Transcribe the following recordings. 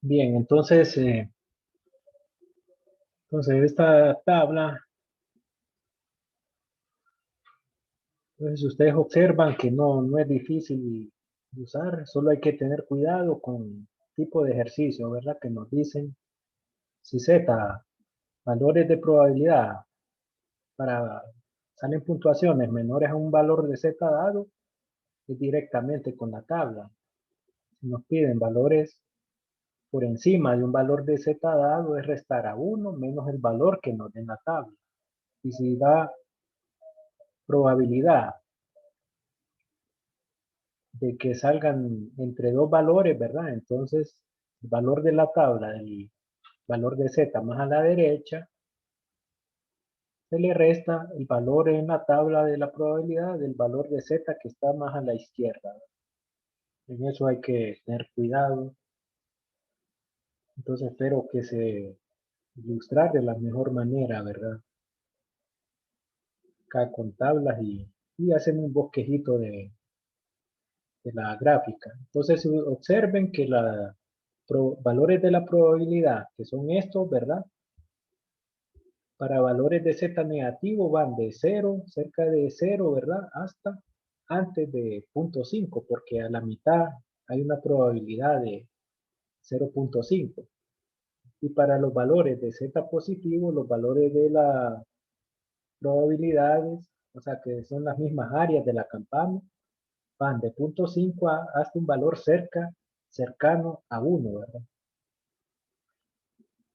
Bien, entonces esta tabla, entonces ustedes observan que no es difícil de usar, solo hay que tener cuidado con tipo de ejercicio, ¿verdad? Que nos dicen si Z, valores de probabilidad para, salen puntuaciones menores a un valor de Z dado, es directamente con la tabla. Si nos piden valores por encima de un valor de Z dado, es restar a 1 menos el valor que nos den la tabla. Y si da probabilidad de que salgan entre dos valores, ¿verdad? Entonces, el valor de la tabla, el valor de Z más a la derecha, se le resta el valor en la tabla de la probabilidad del valor de Z que está más a la izquierda. En eso hay que tener cuidado. Entonces, espero que se ilustrar de la mejor manera, ¿verdad? Acá con tablas y hacen un bosquejito de la gráfica. Entonces, observen que los valores de la probabilidad, que son estos, ¿verdad? Para valores de Z negativo van de 0, cerca de 0, ¿verdad? Hasta antes de 0.5, porque a la mitad hay una probabilidad de 0.5. Y para los valores de Z positivo, los valores de las probabilidades, o sea que son las mismas áreas de la campana, van de 0.5 hasta un valor cercano a 1, ¿verdad?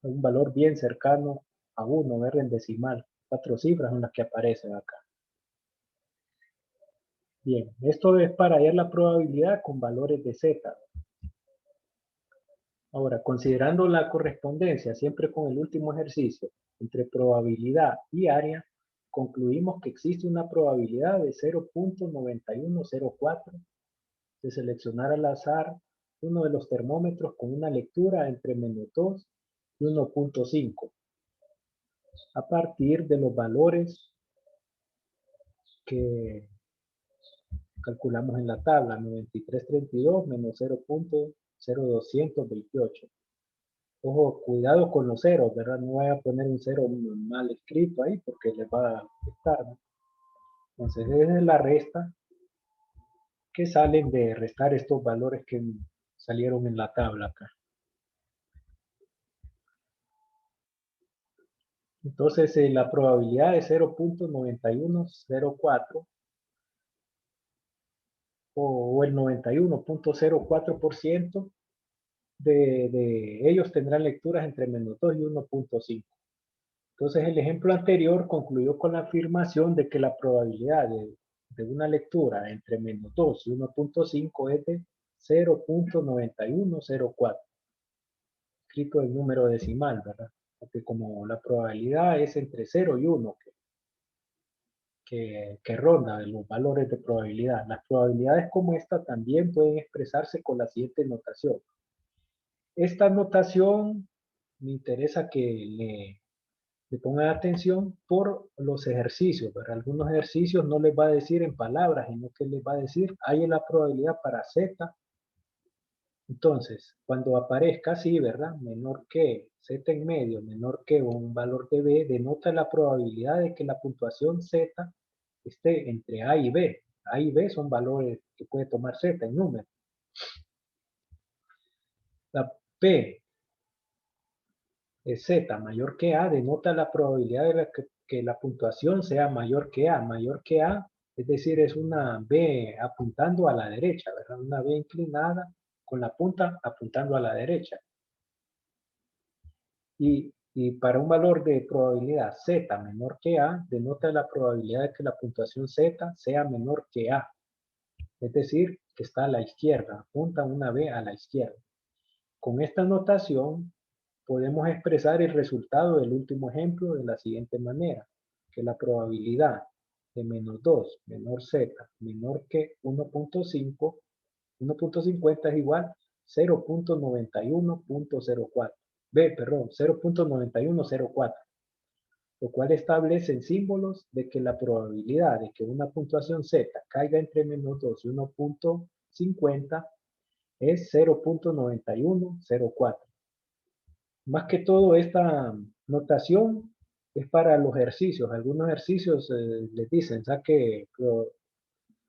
Un valor bien cercano a 1, ¿verdad? En decimal. 4 cifras son las que aparecen acá. Bien, esto es para hallar la probabilidad con valores de Z. Ahora, considerando la correspondencia, siempre con el último ejercicio, entre probabilidad y área, concluimos que existe una probabilidad de 0.9104 de seleccionar al azar uno de los termómetros con una lectura entre -2 y 1.5 a partir de los valores que calculamos en la tabla, 9332 menos 0.0228. Ojo, cuidado con los ceros, ¿verdad? No voy a poner un cero mal escrito ahí porque les va a afectar, ¿no? Entonces, esa es la resta que salen de restar estos valores que salieron en la tabla acá. Entonces, la probabilidad de 0.9104 o el 91.04% de ellos tendrán lecturas entre -2 y 1.5. Entonces, el ejemplo anterior concluyó con la afirmación de que la probabilidad de una lectura entre -2 y 1.5 es de 0.9104, escrito en número decimal, ¿verdad? Porque como la probabilidad es entre 0 y 1, que ronda de los valores de probabilidad. Las probabilidades como esta también pueden expresarse con la siguiente notación. Esta notación me interesa que le pongan atención por los ejercicios, ¿verdad? Algunos ejercicios no les va a decir en palabras, sino que les va a decir, hay la probabilidad para Z. Entonces, cuando aparezca así, ¿verdad? Menor que, Z en medio, menor que un valor de B, denota la probabilidad de que la puntuación Z esté entre A y B. A y B son valores que puede tomar Z en número. La P Z mayor que A denota la probabilidad de que la puntuación sea mayor que A. Mayor que A, es decir, es una B apuntando a la derecha, ¿verdad? Una B inclinada con la punta apuntando a la derecha. Y para un valor de probabilidad Z menor que A, denota la probabilidad de que la puntuación Z sea menor que A. Es decir, que está a la izquierda, apunta una B a la izquierda. Con esta notación podemos expresar el resultado del último ejemplo de la siguiente manera, que la probabilidad de -2 menor Z menor que 1.5, 1.50 es igual a 0.9104. Perdón, 0.9104, lo cual establece en símbolos de que la probabilidad de que una puntuación Z caiga entre -2 y 1.50 es 0.9104. Más que todo esta notación es para los ejercicios. Algunos ejercicios les dicen,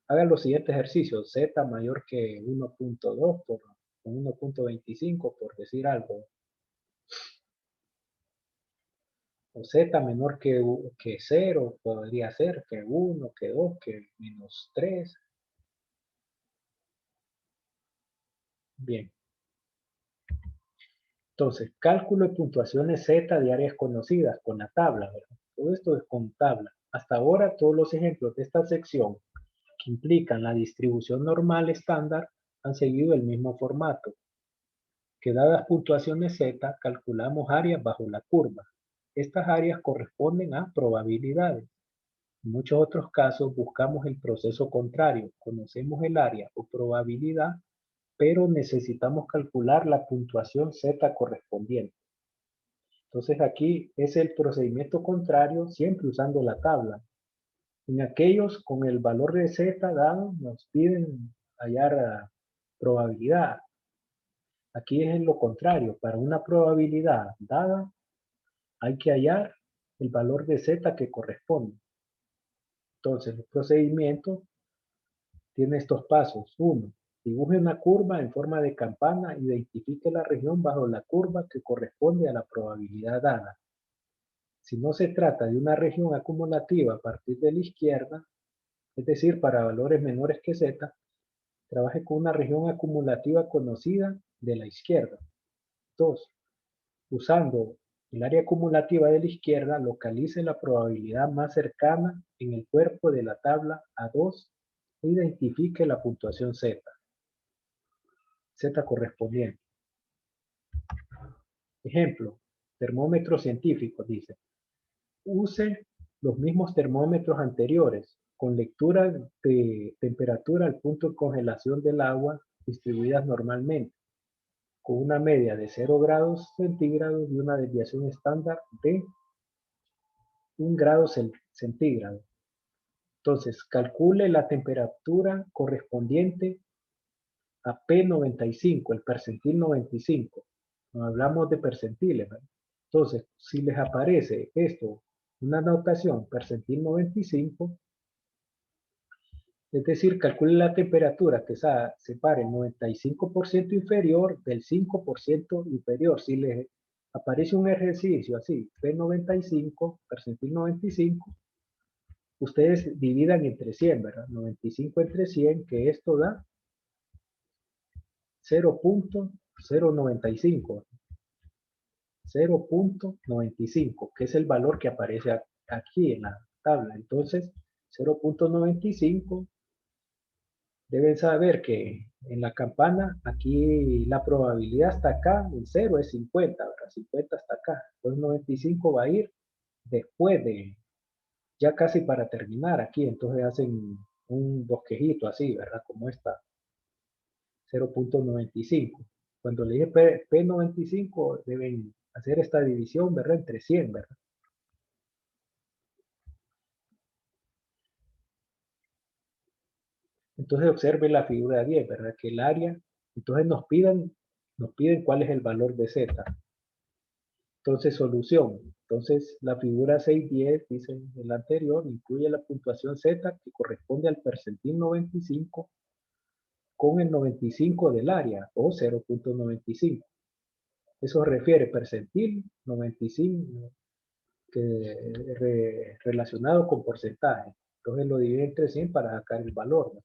hagan los siguientes ejercicios, z mayor que 1.2 por 1.25 por decir algo, o z menor que 0, podría ser que 1, que 2, que menos 3. Bien, entonces, cálculo de puntuaciones z de áreas conocidas con la tabla, ¿verdad? Todo esto es con tabla. Hasta ahora todos los ejemplos de esta sección que implican la distribución normal estándar han seguido el mismo formato, que dadas puntuaciones z, calculamos áreas bajo la curva. Estas áreas corresponden a probabilidades. En muchos otros casos buscamos el proceso contrario, conocemos el área o probabilidad, pero necesitamos calcular la puntuación z correspondiente. Entonces aquí es el procedimiento contrario, siempre usando la tabla. En aquellos con el valor de z dado, nos piden hallar probabilidad. Aquí es lo contrario. Para una probabilidad dada, hay que hallar el valor de z que corresponde. Entonces, el procedimiento tiene estos pasos. 1. Dibuje una curva en forma de campana. Identifique la región bajo la curva que corresponde a la probabilidad dada. Si no se trata de una región acumulativa a partir de la izquierda, es decir, para valores menores que z, trabaje con una región acumulativa conocida de la izquierda. 2. Usando el área acumulativa de la izquierda, localice la probabilidad más cercana en el cuerpo de la tabla A2 e identifique la puntuación Z correspondiente. Ejemplo, termómetro científico, dice. Use los mismos termómetros anteriores con lectura de temperatura al punto de congelación del agua distribuidas normalmente, con una media de 0 grados centígrados y una desviación estándar de 1 grado centígrado. Entonces, calcule la temperatura correspondiente a P95, el percentil 95. No hablamos de percentiles, ¿verdad? Entonces, si les aparece esto, una anotación percentil 95, es decir, calcule la temperatura que separe el 95% inferior del 5% inferior. Si les aparece un ejercicio así, P95, percentil 95, ustedes dividan entre 100, ¿verdad? 95 entre 100, que esto da 0.095. 0.95, que es el valor que aparece aquí en la tabla. Entonces, 0.95, deben saber que en la campana, aquí la probabilidad está acá, el 0 es 50, ¿verdad? 50 está acá. Entonces 95 va a ir después de, ya casi para terminar aquí. Entonces hacen un bosquejito así, ¿verdad? Como esta, 0.95. Cuando le dije P95, deben hacer esta división, ¿verdad? Entre 100, ¿verdad? Entonces observe la figura 10, ¿verdad? Que el área, entonces nos piden cuál es el valor de z. Entonces solución. Entonces la figura 610, dice el anterior, incluye la puntuación z que corresponde al percentil 95 con el 95 del área o 0.95. Eso refiere percentil 95 relacionado con porcentaje. Entonces lo divide entre 100 para sacar el valor, ¿no?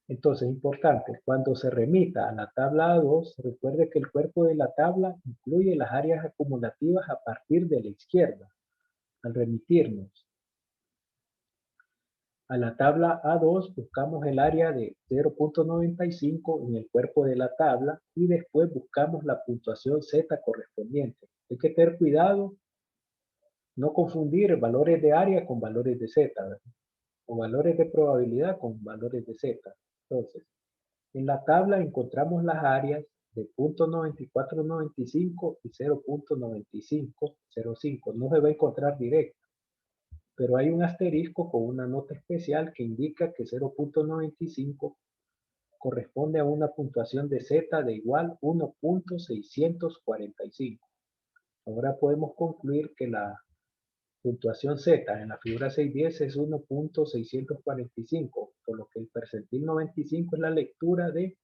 Entonces, importante, cuando se remita a la tabla A2, recuerde que el cuerpo de la tabla incluye las áreas acumulativas a partir de la izquierda. Al remitirnos a la tabla A2, buscamos el área de 0.95 en el cuerpo de la tabla y después buscamos la puntuación Z correspondiente. Hay que tener cuidado, no confundir valores de área con valores de Z, ¿verdad? O valores de probabilidad con valores de Z. Entonces, en la tabla encontramos las áreas de 0.9495 y 0.9505. No se va a encontrar directo, pero hay un asterisco con una nota especial que indica que 0.95 corresponde a una puntuación de Z de igual 1.645. Ahora podemos concluir que la puntuación Z en la figura 610 es 1.645, por lo que el percentil 95 es la lectura de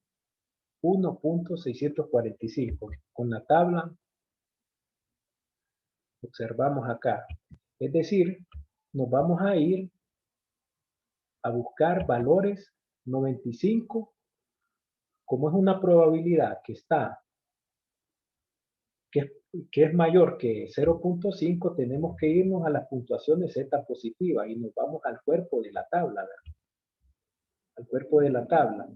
1.645. Con la tabla observamos acá. Es decir, nos vamos a ir a buscar valores 95. Como es una probabilidad que está, que es mayor que 0.5, tenemos que irnos a las puntuaciones Z positiva y nos vamos al cuerpo de la tabla, ¿verdad? Al cuerpo de la tabla.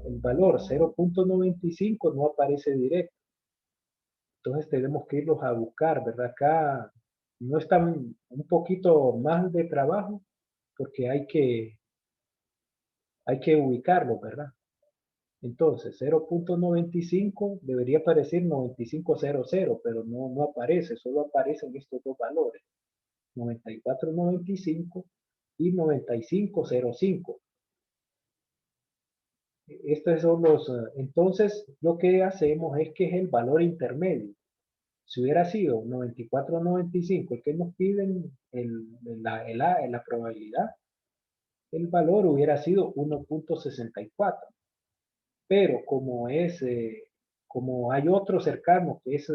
El valor 0.95 no aparece directo. Entonces tenemos que irlos a buscar, ¿verdad? Acá no es tan un poquito más de trabajo porque hay que ubicarlo, ¿verdad? Entonces, 0.95 debería aparecer 9500, pero no aparece, solo aparecen estos dos valores, 9495 y 9505. Estos son los, entonces lo que hacemos es que es el valor intermedio. Si hubiera sido 9495 el que nos piden en la probabilidad, el valor hubiera sido 1.64. Pero como hay otro cercano que es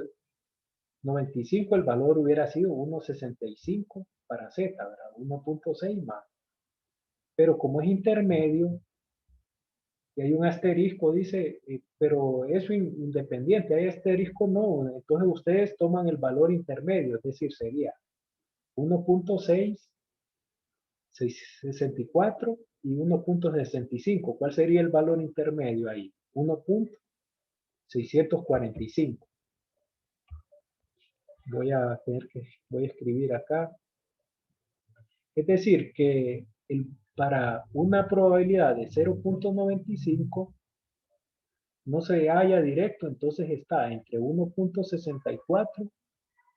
95, el valor hubiera sido 1.65 para Z, ¿verdad? 1.6 más. Pero como es intermedio, y hay un asterisco, dice, pero eso independiente, hay asterisco no, entonces ustedes toman el valor intermedio, es decir, sería 1.664 y 1.65. ¿Cuál sería el valor intermedio ahí? 1.645. Voy a escribir acá. Es decir, que para una probabilidad de 0.95 no se halla directo, entonces está entre 1.64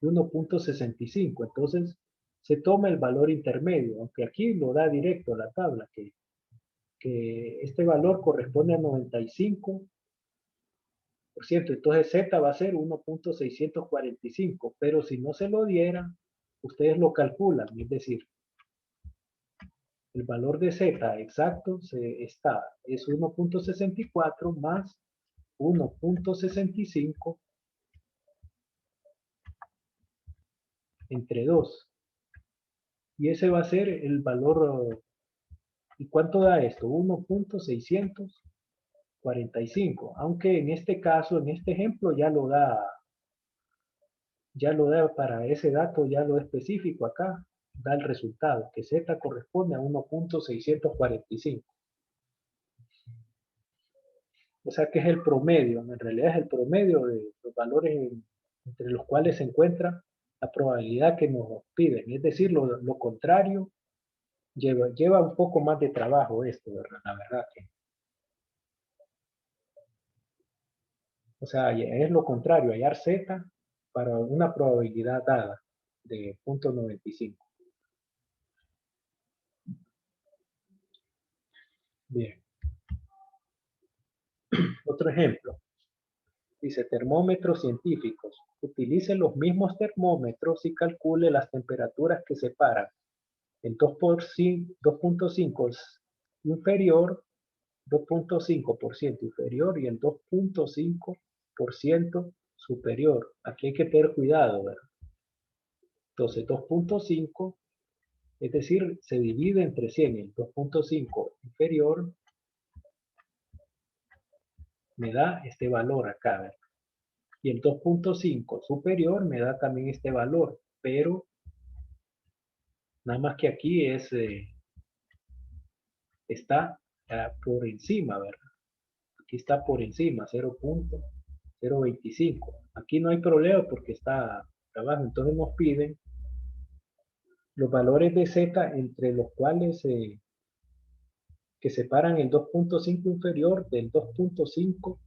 y 1.65. Entonces se toma el valor intermedio, aunque aquí lo da directo a la tabla, que este valor corresponde a 95%. Entonces Z va a ser 1.645, pero si no se lo diera, ustedes lo calculan, es decir, el valor de Z exacto es 1.64 más 1.65 entre 2. Y ese va a ser el valor. ¿Y cuánto da esto? 1.645. Aunque en este caso, en este ejemplo, ya lo da para ese dato, ya lo específico acá, da el resultado, que Z corresponde a 1.645. O sea que es el promedio, en realidad es el promedio de los valores entre los cuales se encuentra la probabilidad que nos piden. Es decir, lo contrario lleva un poco más de trabajo esto, ¿verdad? La verdad que. O sea, es lo contrario, hallar Z para una probabilidad dada de 0.95. Bien, otro ejemplo. Dice, termómetros científicos. Utilice los mismos termómetros y calcule las temperaturas que separan el 2.5 inferior, 2.5% inferior y el 2.5% superior. Aquí hay que tener cuidado, ¿verdad? Entonces, 2.5, es decir, se divide entre 100. El 2.5 inferior me da este valor acá, ¿verdad? Y el 2.5 superior me da también este valor, pero nada más que aquí está por encima, ¿verdad? Aquí está por encima, 0.025. Aquí no hay problema porque está abajo. Entonces nos piden los valores de Z entre los cuales que separan el 2.5 inferior del 2.5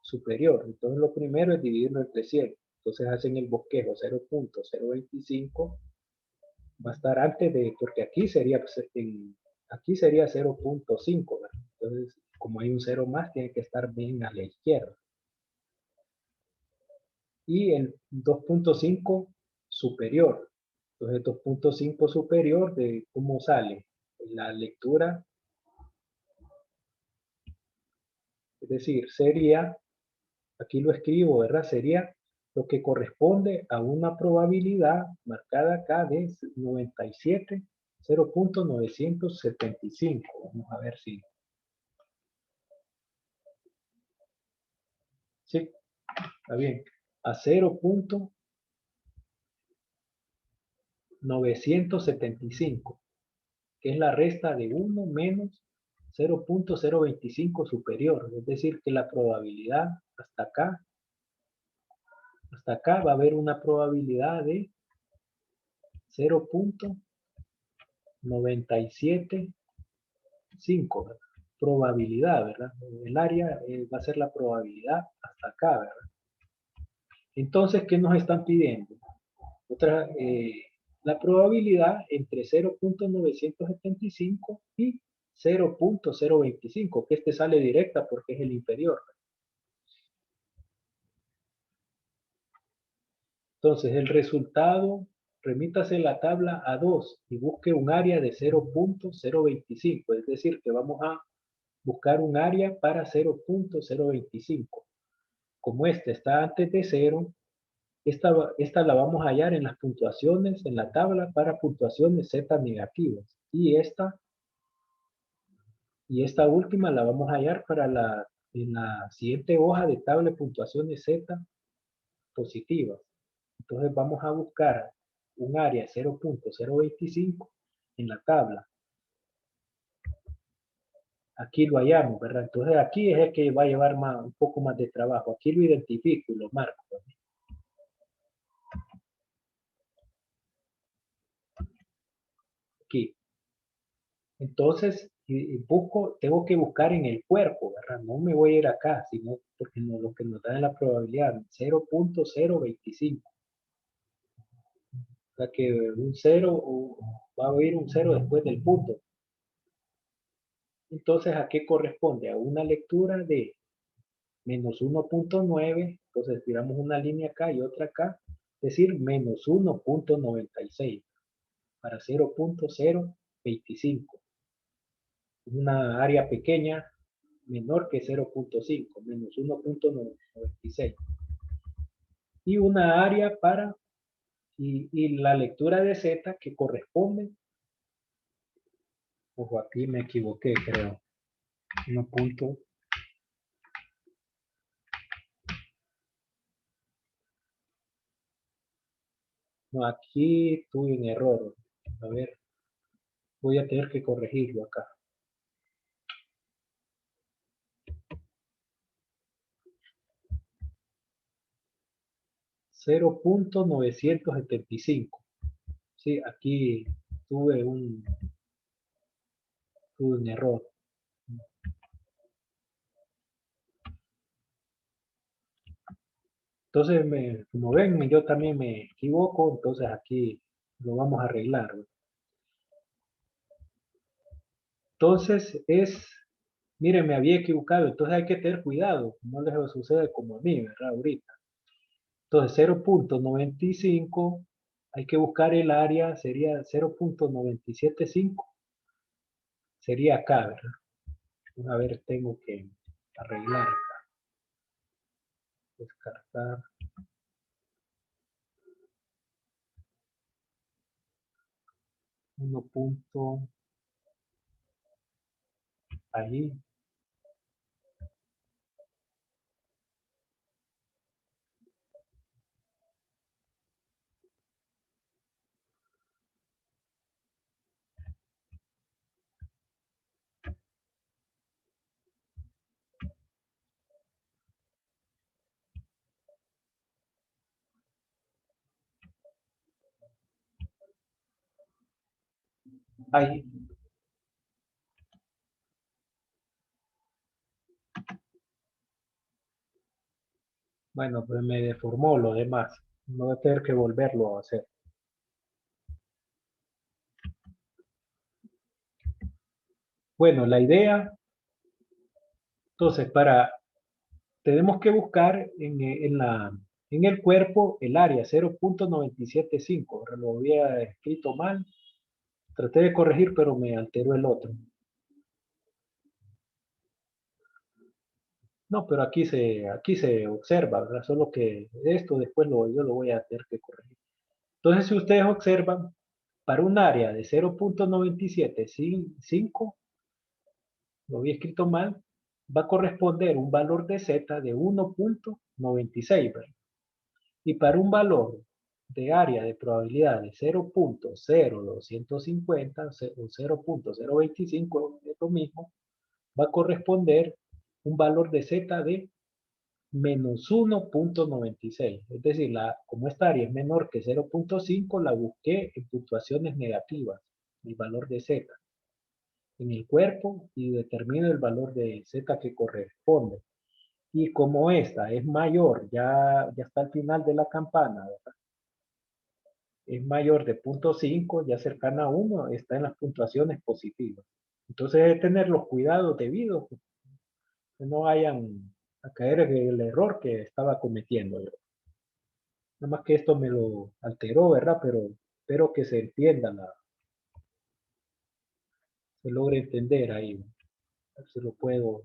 superior. Entonces lo primero es dividirlo entre 100. Entonces hacen el bosquejo 0.025. Va a estar antes de, porque aquí sería 0.5, ¿verdad? Entonces como hay un 0 más, tiene que estar bien a la izquierda. Y el 2.5 superior. Entonces 2.5 superior, ¿de cómo sale? La lectura, es decir, sería, aquí lo escribo, ¿verdad? Sería lo que corresponde a una probabilidad marcada acá de 97, 0.975. Vamos a ver si... Sí, está bien. A 0.975, que es la resta de 1 menos 0.025 superior. Es decir, que la probabilidad hasta acá va a haber una probabilidad de 0.975, ¿verdad? Probabilidad, ¿verdad? El área va a ser la probabilidad hasta acá, ¿verdad? Entonces, ¿qué nos están pidiendo? La probabilidad entre 0.975 y 0.025, que este sale directa porque es el inferior. Entonces, el resultado, remítase la tabla A2 y busque un área de 0.025, es decir, que vamos a buscar un área para 0.025. Como esta está antes de 0, esta la vamos a hallar en las puntuaciones, en la tabla para puntuaciones Z negativas. Y esta última la vamos a hallar en la siguiente hoja de tabla de puntuaciones Z positivas. Entonces vamos a buscar un área 0.025 en la tabla. Aquí lo hallamos, ¿verdad? Entonces aquí es el que va a llevar un poco más de trabajo. Aquí lo identifico y lo marco. Aquí. Entonces, tengo que buscar en el cuerpo, ¿verdad? No me voy a ir acá, sino porque lo que nos da es la probabilidad, 0.025. O sea que un 0, va a haber un 0 después del punto. Entonces, ¿a qué corresponde? A una lectura de menos 1.9, entonces tiramos una línea acá y otra acá, es decir, menos 1.96 para 0.025. Una área pequeña menor que 0.5, menos 1.96. Y una área y la lectura de Z que corresponde, ojo, aquí me equivoqué, creo, 1. No, aquí tuve un error. A ver, voy a tener que corregirlo acá. 0.975. Sí, aquí tuve un error. Entonces, como ven, yo también me equivoco, entonces aquí lo vamos a arreglar. Entonces miren, me había equivocado, entonces hay que tener cuidado, no les sucede como a mí, ¿verdad? Ahorita. Entonces, 0.95, hay que buscar el área, sería 0.975, sería acá, ¿verdad? A ver, tengo que arreglar acá, descartar. 1 punto, ahí, ahí. Bueno, pues me deformó lo demás. No voy a tener que volverlo a hacer. Bueno, la idea Entonces, tenemos que buscar en el cuerpo el área 0.975. Lo había escrito mal. Traté de corregir, pero me alteró el otro. No, pero aquí se observa, ¿verdad? Solo que esto después yo lo voy a tener que corregir. Entonces, si ustedes observan, para un área de 0.975, lo había escrito mal, va a corresponder un valor de Z de 1.96, ¿verdad? Y para un valor de área de probabilidad de 0.0250 o 0.025, es lo mismo, va a corresponder un valor de Z de menos 1.96. Es decir, como esta área es menor que 0.5, la busqué en puntuaciones negativas, el valor de Z en el cuerpo y determino el valor de Z que corresponde. Y como esta es mayor, ya está al final de la campana, ¿verdad? Es mayor de 0.5, ya cercana a 1, está en las puntuaciones positivas. Entonces hay que tener los cuidados debidos, que no vayan a caer en el error que estaba cometiendo yo. Nada más que esto me lo alteró, ¿verdad? Pero espero que se entienda, se logre entender ahí. A ver si lo puedo.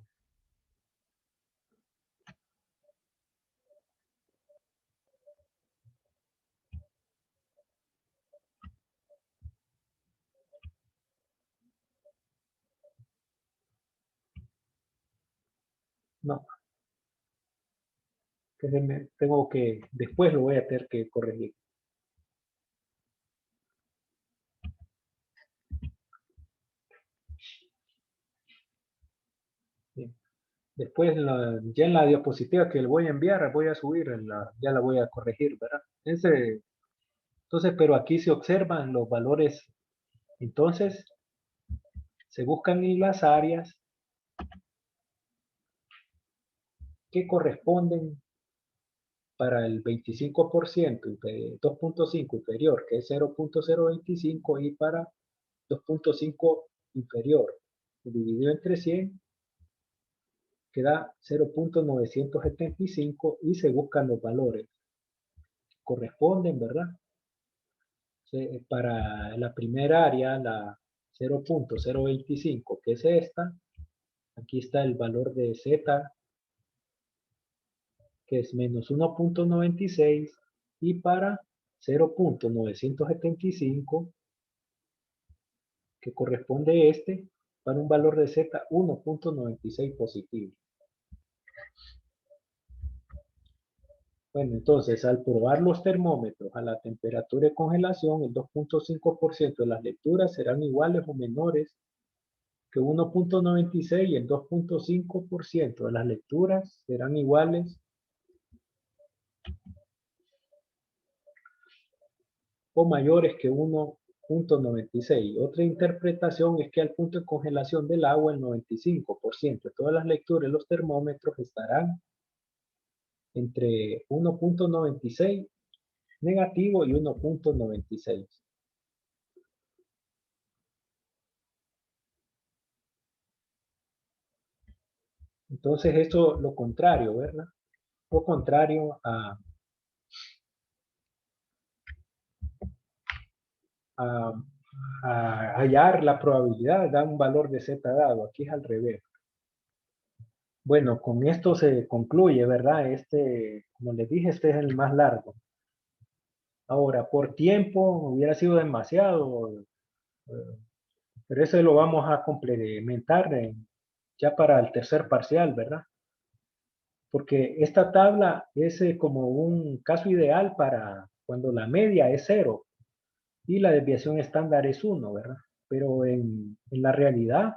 No, tengo que, después lo voy a tener que corregir. Bien. Después, ya en la diapositiva que le voy a enviar, voy a subir, ya la voy a corregir, ¿verdad? Entonces, pero aquí se observan los valores. Entonces, se buscan en las áreas que corresponden para el 25% de 2.5 inferior, que es 0.025, y para 2.5 inferior, dividido entre 100, que da 0.975, y se buscan los valores. Corresponden, ¿verdad? Para la primera área, la 0.025, que es esta, aquí está el valor de Z, que es menos 1.96, y para 0.975, que corresponde este, para un valor de Z 1.96 positivo. Bueno, entonces, al probar los termómetros a la temperatura de congelación, el 2.5% de las lecturas serán iguales o menores que 1.96, y el 2.5% de las lecturas serán iguales o mayores que 1.96. Otra interpretación es que al punto de congelación del agua, el 95% de todas las lecturas de los termómetros estarán entre 1.96 negativo y 1.96. Entonces, esto lo contrario, ¿verdad? Lo contrario a, a hallar la probabilidad, da un valor de Z dado. Aquí es al revés. Bueno, con esto se concluye, ¿verdad? Como les dije, este es el más largo. Ahora, por tiempo hubiera sido demasiado, eh, pero eso lo vamos a complementar ya para el tercer parcial, ¿verdad? Porque esta tabla es como un caso ideal para cuando la media es 0 y la desviación estándar es 1, ¿verdad? Pero en la realidad,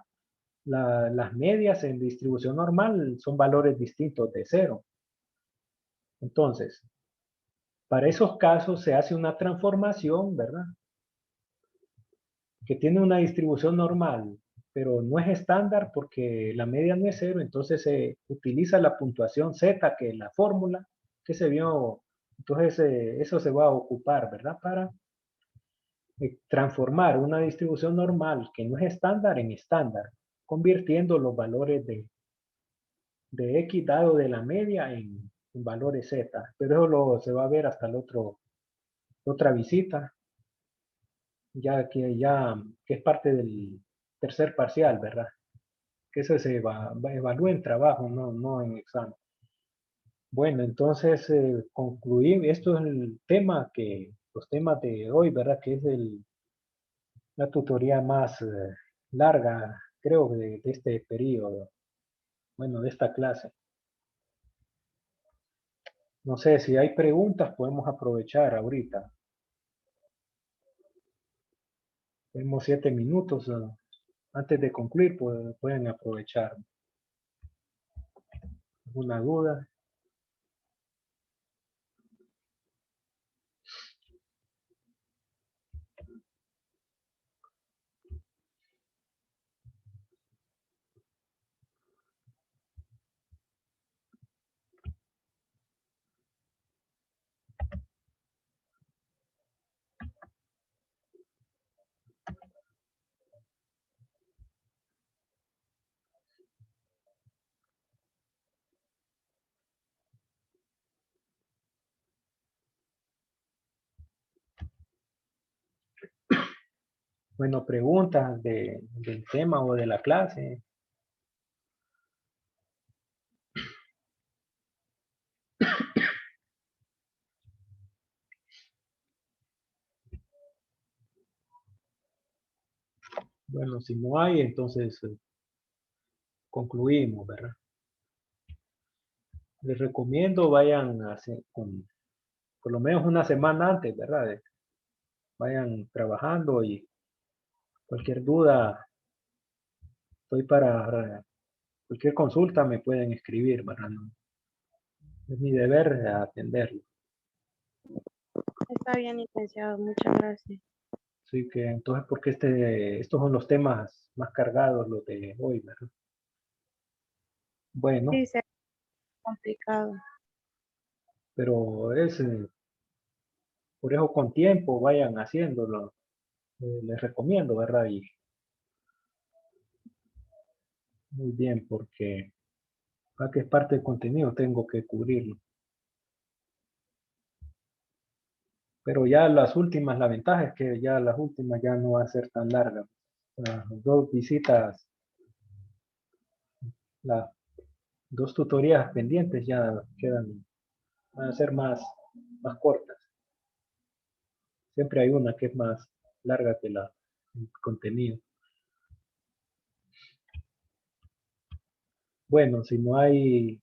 las medias en distribución normal son valores distintos de 0. Entonces, para esos casos se hace una transformación, ¿verdad? Que tiene una distribución normal, pero no es estándar porque la media no es 0, entonces se utiliza la puntuación Z, que es la fórmula que se vio. Entonces, eso se va a ocupar, ¿verdad? Para transformar una distribución normal que no es estándar en estándar, convirtiendo los valores de X dado de la media en valores Z. Pero eso se va a ver hasta la otra visita, ya que es parte del tercer parcial, ¿verdad? Que eso se evalúa en trabajo, no en examen. Bueno, entonces concluí, esto es el tema los temas de hoy, ¿verdad? Que es la tutoría más larga, creo, de este periodo, bueno, de esta clase. No sé, si hay preguntas, podemos aprovechar ahorita. Tenemos 7 minutos. Antes de concluir, pueden aprovechar. ¿Alguna duda? Bueno, preguntas del tema o de la clase. Bueno, si no hay, entonces concluimos, ¿verdad? Les recomiendo vayan por lo menos una semana antes, ¿verdad? Vayan trabajando y cualquier duda, estoy para cualquier consulta me pueden escribir, ¿verdad? Es mi deber atenderlo. Está bien, licenciado. Muchas gracias. Así que entonces, porque estos son los temas más cargados, los de hoy, ¿verdad? Bueno, Sí, se complicado. pero por eso con tiempo vayan haciéndolo. Les recomiendo, ¿verdad? Y muy bien, porque ya que es parte del contenido, tengo que cubrirlo. Pero ya las últimas, la ventaja es que ya las últimas ya no va a ser tan largas. Las dos visitas, las dos tutorías pendientes ya van a ser más cortas. Siempre hay una que es más larga que el contenido. Bueno, si no hay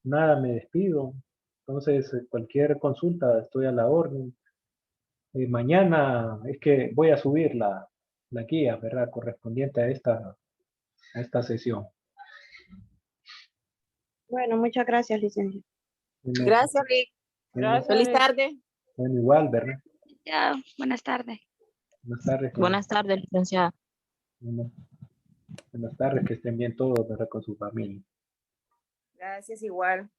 nada, me despido. Entonces, cualquier consulta, estoy a la orden. Mañana es que voy a subir la guía, ¿verdad? Correspondiente a esta sesión. Bueno, muchas gracias, licenciado. Bueno, Gracias, Rick. bueno, Feliz tarde. bueno, igual, ¿verdad? Ya, buenas tardes. Buenas tardes. Buenas tardes, licenciada. Bueno, buenas tardes, que estén bien todos, ¿verdad? Con su familia. Gracias, igual.